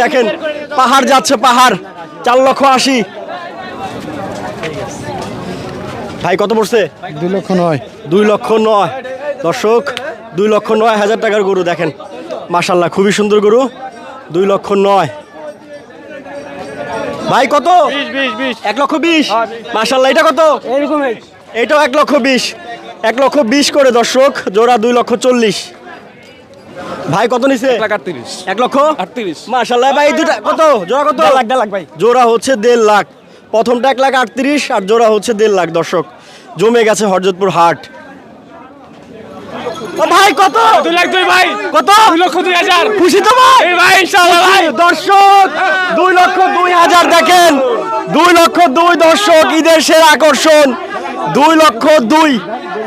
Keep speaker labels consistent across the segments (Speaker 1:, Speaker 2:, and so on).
Speaker 1: দেখেন পাহাড় যাচ্ছে, পাহাড় 4,80,000। ভাই কত পড়ছে?
Speaker 2: 2,09,000।
Speaker 1: 2,09,000 দর্শক, 2,09,000 টাকার গরু দেখেন মাশাল্লাহ, খুবই সুন্দর গরু। 2,09,000 ভাই কত? 1,20,000 মাশাল্লাহ। এটা কত? এটাও 1,20,000। 1,20,000 করে দর্শক, জোড়া 2,40,000। ভাই কত নিছে? 1,38,000 মাশাআল্লাহ। ভাই দুটা কত জোড়া? কত? 1,50,000 ভাই। জোড়া হচ্ছে 1,50,000। প্রথমটা 1,38,000 আর জোড়া হচ্ছে 1,50,000 দর্শক। জমে গেছে হরজতপুর হাট। ও ভাই কত?
Speaker 3: 2,02,000 ভাই।
Speaker 1: কত?
Speaker 3: 2,02,000।
Speaker 1: খুশি তো ভাই?
Speaker 3: এই ভাই ইনশাআল্লাহ ভাই।
Speaker 1: দর্শক 2,02,000 দেখেন, 2,02,000 দর্শক, ঈদের সেরা আকর্ষণ 2,02,000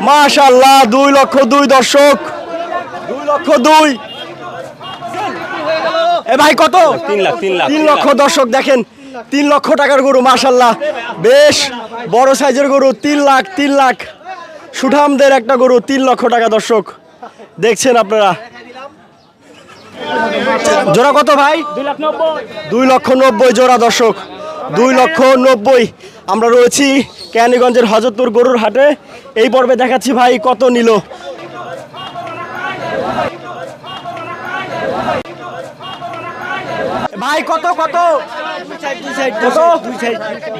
Speaker 1: মাশাআল্লাহ। 2,02,000 দর্শক, 2,02,000। এ ভাই কত?
Speaker 3: 3 লাখ
Speaker 1: 3 লক্ষ দর্শক দেখেন, 3 লক্ষ টাকার গরু মাশাআল্লাহ, বেশ বড় সাইজের গরু। 3 লাখ সুঠামদের একটা গরু, 3 লক্ষ টাকা দর্শক দেখছেন আপনারা। জোড়া কত ভাই? 2,90,000 জোড়া দর্শক, 2,90,000। আমরা রয়েছি কেরানীগঞ্জের হযরতপুর গরুর হাটে। এই পর্বে দেখাচ্ছি ভাই কত নিল। ভাই কত কত?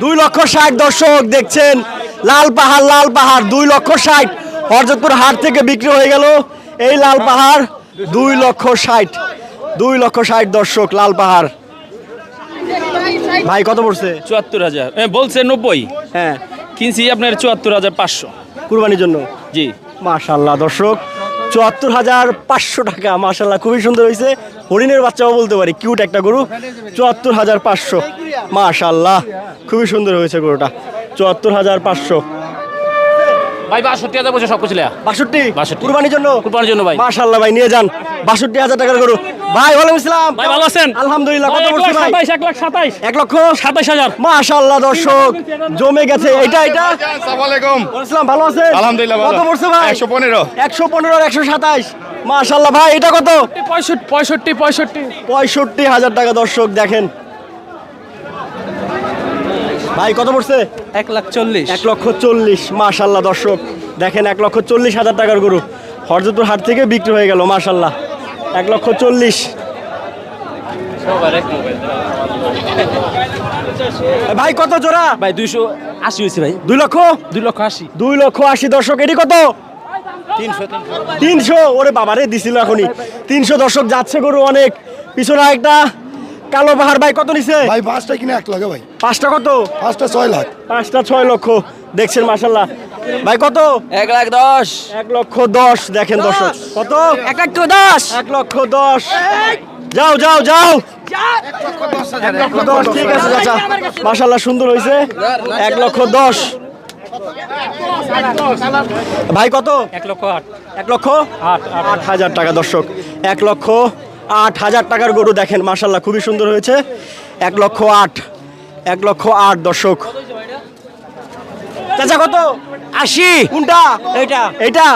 Speaker 1: 2,60,000 দর্শক দেখছেন, লাল পাহাড় 2,60,000। হরজতপুর হাট থেকে বিক্রি হয়ে গেল এই লাল পাহাড় 2,60,000। 2,60,000 দর্শক, লাল পাহাড়। ভাই কত পড়ছে?
Speaker 3: 74,000 বলছে 90।
Speaker 1: হ্যাঁ,
Speaker 3: কিনছি আপনার 74,500
Speaker 1: কুরবানির জন্য।
Speaker 3: জি
Speaker 1: মাশাআল্লাহ দর্শক, 74,500 টাকা মাশাআল্লাহ, খুবই সুন্দর হয়েছে। হরিণের বাচ্চাও বলতে পারি, কিউট একটা গরু। 74,500 মাশাআল্লাহ, খুবই সুন্দর হয়েছে গরুটা। 74,500।
Speaker 3: ভাই 62,000 বলছে সব কিছু লেয়া।
Speaker 1: 62 কুরবানির জন্য।
Speaker 3: কুরবানির জন্য ভাই।
Speaker 1: মাশাআল্লাহ ভাই, নিয়ে যান। 62,000 টাকার গরু। ভাই ওয়ালাইকুম আসসালাম।
Speaker 3: ভাই ভালো আছেন?
Speaker 1: আলহামদুলিল্লাহ। কত পড়ছে ভাই?
Speaker 3: 1,27,000
Speaker 1: 1,27,000 মাশাআল্লাহ দর্শক, জমে গেছে। এটা
Speaker 4: আসসালামু আলাইকুম।
Speaker 1: আসসালাম, ভালো আছেন?
Speaker 4: আলহামদুলিল্লাহ ভালো।
Speaker 1: কত পড়ছে ভাই?
Speaker 4: 115
Speaker 1: 115 আর 127 মাশাআল্লাহ। ভাই এটা কত? 65,000 টাকা দর্শক দেখেন। ভাই কত পড়ছে?
Speaker 3: 1,40,000
Speaker 1: 1,40,000 মাশাআল্লাহ দর্শক দেখেন, 1,40,000 টাকার গরু হরজতপুর হাট থেকে বিক্রি হয়ে গেল মাশাআল্লাহ। 1,40,000 ভাই কত জোড়া?
Speaker 3: ভাই 280 হইছে ভাই।
Speaker 1: 2 লক্ষ
Speaker 3: 2,80,000
Speaker 1: 2,80,000 দর্শক। এটি কত? 300 ওরে বাবারে দিছিল এখনই। 300 দর্শক যাচ্ছে গরু অনেক। পিছনে একটা কালো পাহাড়। ভাই কত নিছে?
Speaker 2: ভাই 5টা কিনে 1 লাখ ভাই।
Speaker 1: 5টা কত?
Speaker 2: 5টা 6 লাখ।
Speaker 1: 5টা 6 লক্ষ দেখছেন মাশাআল্লাহ। ভাই কত?
Speaker 3: 1,10,000
Speaker 1: 1,10,000 দেখেন দর্শক। কত?
Speaker 3: 1,10,000
Speaker 1: 1,10,000 যাও 1,10,000 ঠিক আছে চাচা, মাশাআল্লাহ সুন্দর হয়েছে। 1,10,000 ভাই কত?
Speaker 3: 1,08,000
Speaker 1: 1,08,000 টাকা দর্শক। 1,08,000 টাকার গরু দেখেন মাশাআল্লাহ, খুবই সুন্দর হয়েছে। 1,08,000 দর্শক। চাচা কত?
Speaker 3: 80
Speaker 1: কোনটা?
Speaker 3: এইটা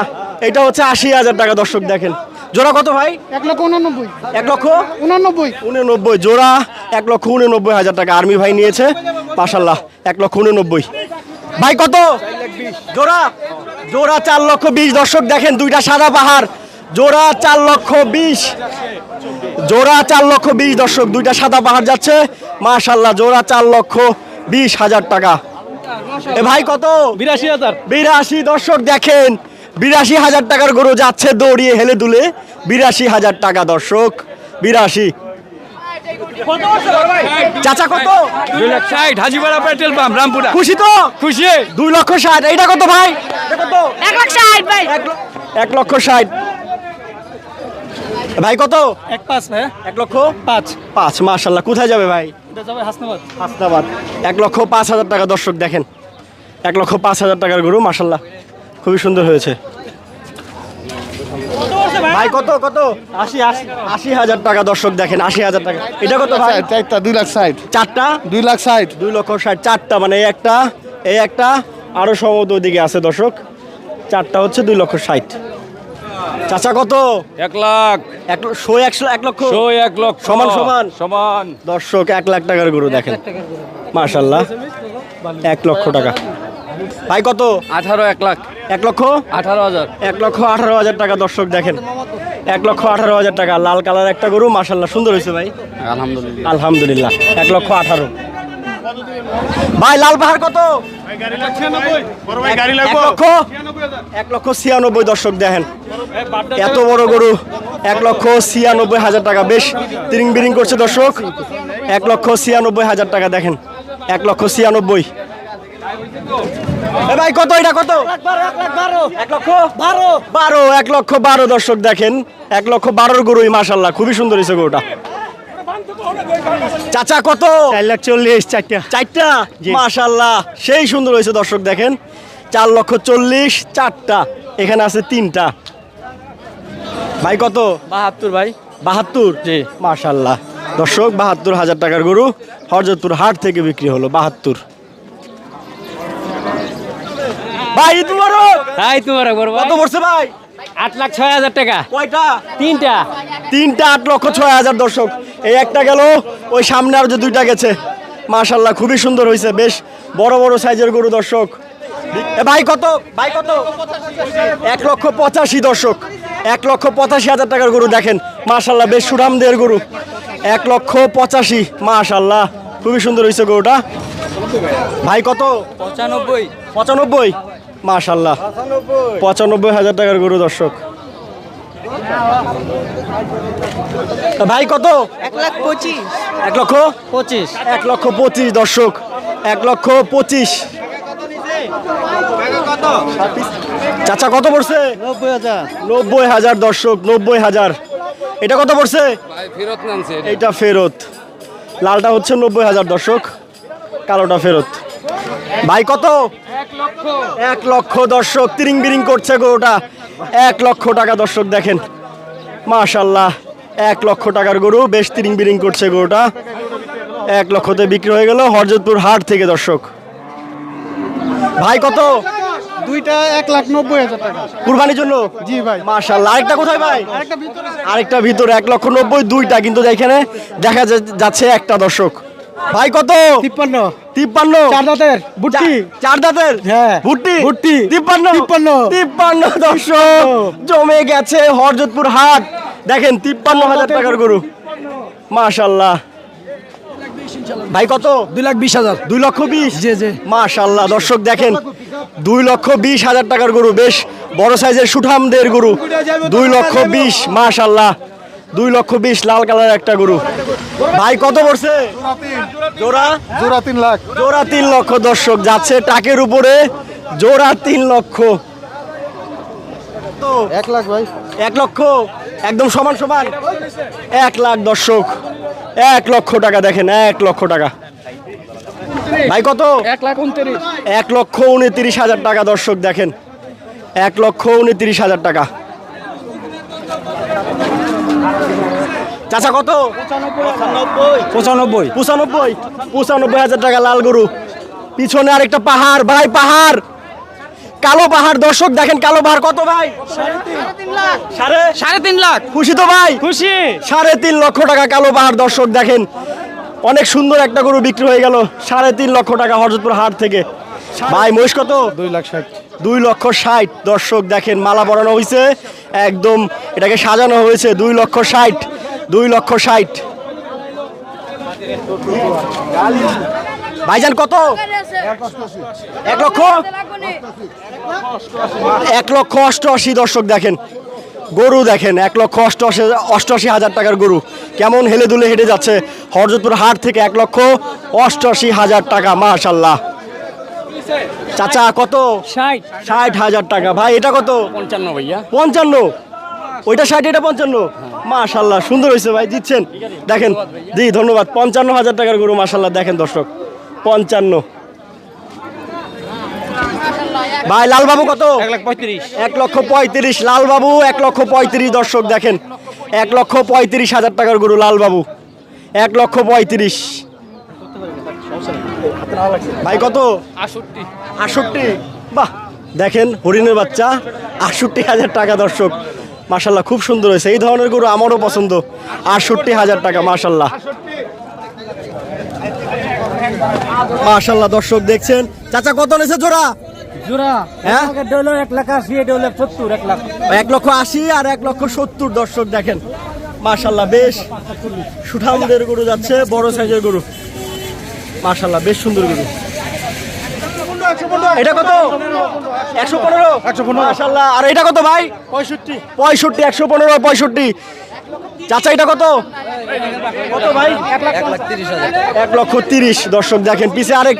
Speaker 1: এটা হচ্ছে 80,000 টাকা দর্শক দেখেন। জোড়া কত ভাই?
Speaker 2: 1,89,000।
Speaker 1: 1,89,000 জোড়া। 1,89,000 টাকা আর্মি ভাই নিয়েছে মাশাআল্লাহ। 1,89,000 ভাই কত? জোড়া 4,20,000 দর্শক দেখেন, দুইটা সাদা পাহাড়। জোড়া 4,20,000 জোড়া 4,20,000 দর্শক, দুইটা সাদা পাহাড় যাচ্ছে মাশাআল্লাহ। জোড়া 4,20,000 টাকা। এ ভাই কত?
Speaker 3: 82,000
Speaker 1: দর্শক দেখেন, 82,000 টাকার গরু যাচ্ছে দৌড়িয়ে হেলে দুলে। 82,000 টাকা দর্শক, 82। চাচা কত?
Speaker 3: 2,60,000 হাজিপাড়া পেট্রোল পাম্প রামপুরা।
Speaker 1: খুশি তো?
Speaker 3: খুশি।
Speaker 1: 2,60,000 এইটা কত ভাই? এটা কত?
Speaker 5: 1,60,000 ভাই।
Speaker 1: 1,60,000 ভাই কত?
Speaker 3: 1,5 ভাই।
Speaker 1: 1,05,000 মাশাআল্লাহ। কোথায় যাবে ভাই?
Speaker 3: এটা যাবে হাসনাবাদ।
Speaker 1: 1,05,000 টাকা দর্শক দেখেন। 1,05,000 টাকার গরু মাশাআল্লাহ, খুবই সুন্দর হয়েছে। ভাই কত? 80,000 টাকা দর্শক দেখেন, 80,000 টাকা। এটা কত ভাই?
Speaker 2: 4টা 2,60,000।
Speaker 1: চারটা
Speaker 2: 2,60,000।
Speaker 1: 2,60,000 চারটা, মানে এই একটা আরো সম্ভবত ওইদিকে আছে দর্শক। চারটা হচ্ছে 2,60,000। চাচা কত?
Speaker 3: 1 লাখ।
Speaker 1: 1 লক্ষ
Speaker 3: শো 1 লক্ষ।
Speaker 1: সমান সমান।
Speaker 3: সমান।
Speaker 1: দর্শক 1 লাখ টাকার গরু দেখেন মাশাল্লাহ 1 লক্ষ টাকা। ভাই কত?
Speaker 3: 18 1 লাখ।
Speaker 1: 1 লক্ষ
Speaker 3: 18,000।
Speaker 1: 1 লক্ষ 18,000 টাকা দর্শক দেখেন 1 লক্ষ 18,000 টাকা লাল কালার একটা গরু মাশাল্লাহ সুন্দর হয়েছে ভাই
Speaker 3: আলহামদুলিল্লাহ।
Speaker 1: আলহামদুলিল্লাহ 1 লক্ষ 18। ভাই লাল পাহাড় কত? 1 লক্ষ 96 দর্শক দেখেন এত বড় গরু 1 লক্ষ 96,000 টাকা বেশ তিরিং বিরিং করছে দর্শক 1 লক্ষ 96,000 টাকা দেখেন 1 লক্ষ 96। ভাই কত এটা কত? 1 লক্ষ 12 1 লক্ষ 12 দর্শক দেখেন 1 লক্ষ 12 গরুই মাশাল্লাহ খুবই সুন্দর হয়েছে গরুটা। চাচা কত?
Speaker 2: 4,40,000 চারটা।
Speaker 1: চারটা মাশাল্লাহ সেই সুন্দর হয়েছে দর্শক দেখেন 4 লক্ষ 40 চারটা এখানে আছে 3টা। ভাই কত?
Speaker 3: 72 ভাই।
Speaker 1: 72
Speaker 3: জি।
Speaker 1: মাশাল্লাহ দর্শক 72,000 টাকার গরু হরজতপুর হাট থেকে বিক্রি হলো 72। ভাই ঈদ মুবারক।
Speaker 3: তাই তোমার একবার
Speaker 1: কত পড়ছে ভাই?
Speaker 3: 8,06,000 টাকা।
Speaker 1: কয়টা?
Speaker 3: 3টা।
Speaker 1: 8 লক্ষ 6,000 দর্শক এই একটা গেল ওই সামনে আর যে 2টা গেছে মাশাল্লাহ খুবই সুন্দর হয়েছে বেশ বড় বড় সাইজের গরু দর্শক। ভাই কত? ভাই কত? 1 লক্ষ 85 দর্শক 1 লক্ষ 85,000 টাকার গরু দেখেন মাশাল্লাহ বেশ সুঠামদের গরু 1 লক্ষ 85 মাশাল্লাহ খুবই সুন্দর হয়েছে গরুটা। ভাই কত?
Speaker 3: 95।
Speaker 1: 95 মাশাল্লাহ 95,000 টাকার গরু দর্শক। ভাই কত?
Speaker 4: 1 লাখ 25।
Speaker 1: 1 লক্ষ
Speaker 3: 25।
Speaker 1: 1 লক্ষ 25 দর্শক 1 লক্ষ 25। চাচা কত পড়ছে?
Speaker 2: 90,000।
Speaker 1: 90,000 দর্শক 90,000। এটা কত পড়ছে?
Speaker 3: ভাই ফেরত নানছে।
Speaker 1: এইটা ফেরত লালটা হচ্ছে 90,000 দর্শক কালোটা ফেরত। ভাই কত? 1 লক্ষ দর্শক তিরিং বিরিং করছে গরুটা 1 লক্ষ টাকা দর্শক দেখেন মাশাল্লাহ 1 লক্ষ টাকার গরু বেশ তিরিং বিরিং করছে গরুটা 1 লক্ষতে বিক্রি হয়ে গেল হরজতপুর হাট থেকে দর্শক। ভাই কত?
Speaker 2: দুইটা 1,90,000 টাকা।
Speaker 1: কুরবানির জন্য?
Speaker 2: জি ভাই।
Speaker 1: মাশাল্লাহ আরেকটা কোথায় ভাই?
Speaker 2: আরেকটা ভিতরে।
Speaker 1: আরেকটা ভিতরে 1 লক্ষ 90 দুইটা কিন্তু এখানে দেখা যাচ্ছে একটা দর্শক। ভাই কত?
Speaker 2: 53।
Speaker 1: 53
Speaker 2: চার দাঁতের বুট্টি।
Speaker 1: চার দাঁতের
Speaker 2: হ্যাঁ।
Speaker 1: ভুট্টি
Speaker 2: ভুট্টি।
Speaker 1: 53 53 দর্শক জমে গেছে হরজতপুর হাট দেখেন 53,000 টাকার গরু মাশাল্লাহ। ভাই কত?
Speaker 2: 2,20,000।
Speaker 1: 2 লক্ষ 20
Speaker 2: জি জি।
Speaker 1: মাশাল্লাহ দর্শক দেখেন 2 লক্ষ 20,000 টাকার গরু বেশ বড় সাইজের সুঠামদের গরু 2 লক্ষ 20 মাশাল্লাহ 2 লক্ষ 20 লাল কালার একটা গরু। ভাই কত পড়ছে? জোড়া
Speaker 2: জোড়া 3 লাখ।
Speaker 1: জোড়া 3 লক্ষ দর্শক যাচ্ছে টাকের উপরে জোড়া 3 লক্ষ।
Speaker 2: 1 লাখ ভাই।
Speaker 1: 1 লক্ষ একদম সমান সমান 1 লাখ দর্শক 1 লক্ষ টাকা দেখেন 1 লক্ষ টাকা। ভাই কত?
Speaker 3: 1,29,000।
Speaker 1: 1 লক্ষ 29,000 টাকা দর্শক দেখেন 1 লক্ষ 29,000 টাকা। চাচা কত?
Speaker 3: 95।
Speaker 1: 95,000 টাকা লাল গরু পিছনে আরেকটা পাহাড় ভাই পাহাড় কালো পাহাড় দর্শক দেখেন কালো পাহাড় কত ভাই?
Speaker 3: 3.5 লাখ।
Speaker 1: খুশি তো ভাই?
Speaker 3: খুশি।
Speaker 1: 3.5 লক্ষ টাকা কালো পাহাড় দর্শক দেখেন অনেক সুন্দর একটা গরু বিক্রি হয়ে গেল 3.5 লক্ষ টাকা হরজতপুর হাট থেকে। ভাই মহিষ কত?
Speaker 2: 2,60,000।
Speaker 1: 2 লক্ষ 60 দর্শক দেখেন মালা পরানো হয়েছে একদম এটাকে সাজানো হয়েছে 2 লক্ষ 60 2 লক্ষ 60। ভাইজান কত? 1 লক্ষ 88 দর্শক দেখেন গরু দেখেন 1 লক্ষ 88,000 টাকার গরু কেমন হেলে দুলে হেঁটে যাচ্ছে হরজতপুর হাট থেকে 1 লক্ষ 88,000 টাকা মাশাল্লাহ। চাচা কত? 60,000 টাকা। ভাই এটা কত?
Speaker 3: 55 ভাইয়া।
Speaker 1: 55 ওইটা 60 এটা 55 মাশাল্লাহ সুন্দর হয়েছে ভাই দিচ্ছেন দেখেন জি ধন্যবাদ 55,000 টাকার গরু মাশাল্লাহ দেখেন দর্শক 55। ভাই লালবাবু কত?
Speaker 3: 1,35,000।
Speaker 1: 1 লক্ষ 35 লালবাবু 1 লক্ষ 35 দর্শক দেখেন 1 লক্ষ 35,000 টাকার গরু লালবাবু 1 লক্ষ 35। ভাই কত?
Speaker 3: 68।
Speaker 1: 68 বাহ দেখেন হরিণের বাচ্চা 68,000 টাকা দর্শক মাশাল্লাহ খুব সুন্দর হয়েছে, এই ধরনের গরু আমারও পছন্দ। ৬৮,০০০ টাকা, মাশাল্লাহ মাশাল্লাহ। দর্শক দেখছেন, চাচা কত নিয়েছে জোড়া?
Speaker 4: জোড়া
Speaker 1: হ্যাঁ?
Speaker 4: 1,80,000 এটা হলো 70 1 লাখ
Speaker 1: 1,80,000 আর 1,70,000। দর্শক দেখেন মাশাল্লাহ, বেশ সুঠামদের গরু যাচ্ছে, বড় সাইজের গরু মাশাল্লাহ, বেশ সুন্দর গরু। এটা কত? 115 মাশাল্লাহ। আর এটা কত ভাই? 65 115 65। চাচা এটা কত? কত ভাই? 1,30,000। 1,30,000। দর্শক দেখেন, পিছে আরেকটা